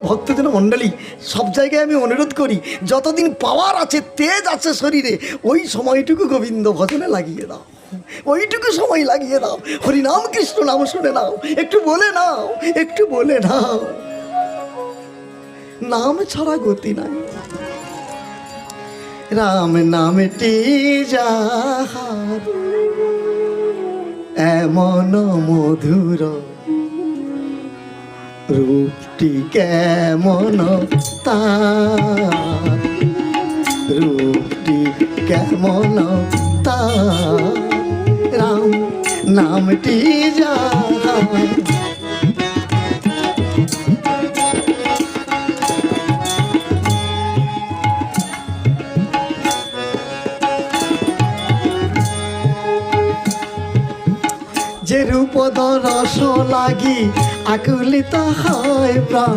ভক্তজন মণ্ডলী, সব জায়গায় আমি অনুরোধ করি, যতদিন পাওয়ার আছে, তেজ আছে শরীরে, ওই সময়টুকু গোবিন্দ ভজনে লাগিয়ে দাও, ওইটুকু সময় লাগিয়ে দাও, হরিনাম কৃষ্ণ নাম শুনে নাও, একটু বলে নাও, একটু বলে নাও। নাম ছাড়া গতি নাই। রাম নামটি যাহার এমন মধুর, রূপটি কেমন তার, রূপটি কেমন তার, রাম নামটি যাহার। যে রূপ দরস লাগি আকুলিত হয় প্রাণ,